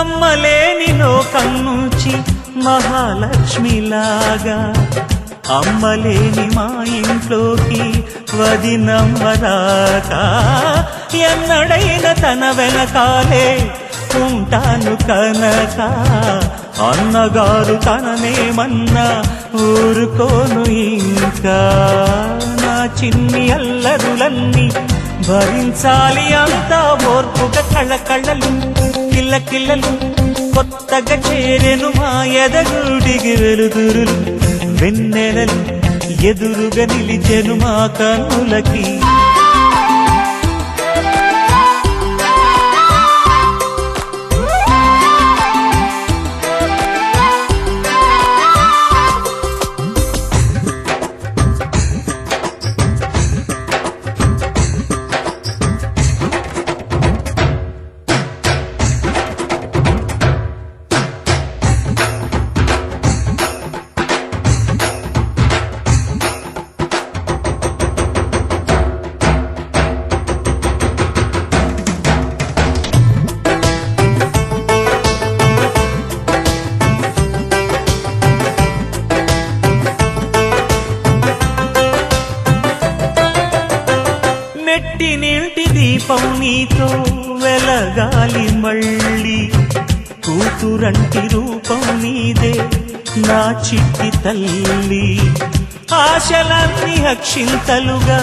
నమ్మలేని లోకం నుంచి మహాలక్ష్మిలాగా అమ్మలేని మా ఇంట్లోకి వదినమ్మరాక ఎన్నడైన తన వెనకాలే ఉంటాను కనక అన్నగారు తననేమన్నా ఊరుకోను ఇంకా నా చిన్ని అల్లరులన్నీ భరించాలి అంతా ఓర్పుగా కళ్ళకళ్ళలు కిల్లకిల్లలు కొత్తగా చేరెను మా ఎదగుడికి వెలుతురులు వెన్నెలలు ఎదురుగా నిలిచెను మా కన్నులకి నెట్టినింటి దీపం నీతో వెలగాలి మళ్ళీ కూతురంటి రూపం నీదే నా చిట్టి తల్లి ఆశలన్నీ అక్షింతలుగా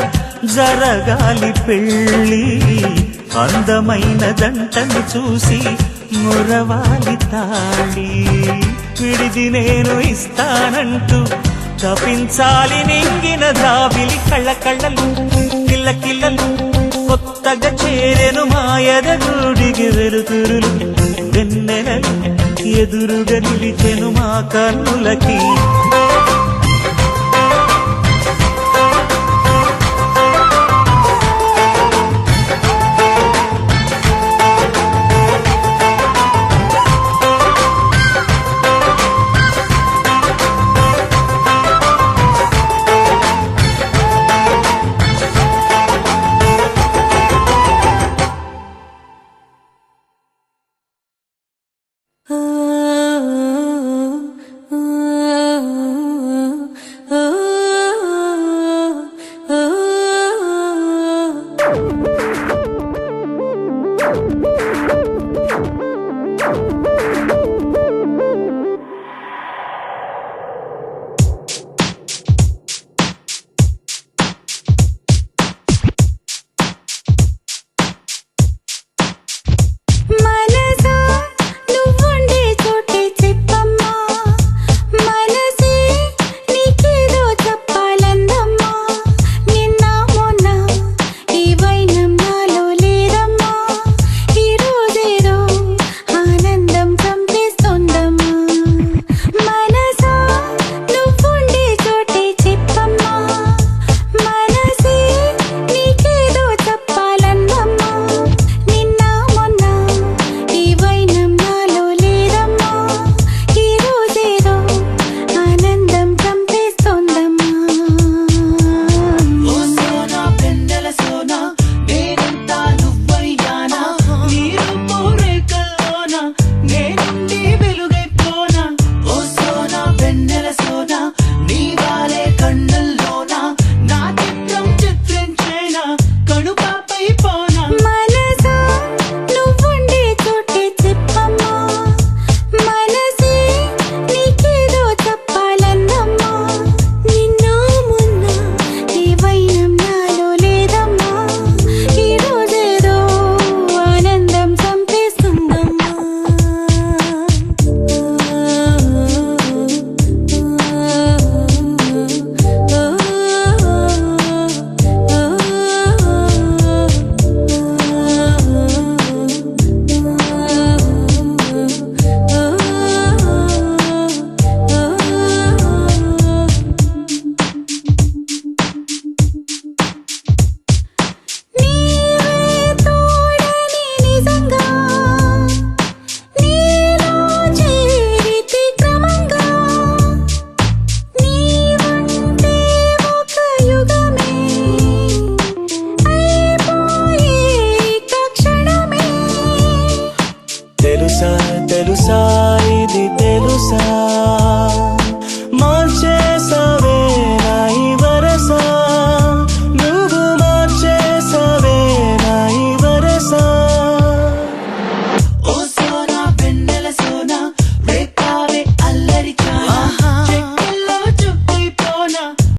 జరగాలి పెళ్ళి అందమైన దంటను చూసి మురవాలి తాళి విడిది నేను ఇస్తానంటూ తపించాలి నింగిన జాబిలి కళ్ళకళ్ళలు కిల్లకిల్లలు కొత్తగా చేరెను మాయదగుడికి వెలుతురులు వెన్నెలలు ఎదురుగా నిలిచెను మా కన్నులకి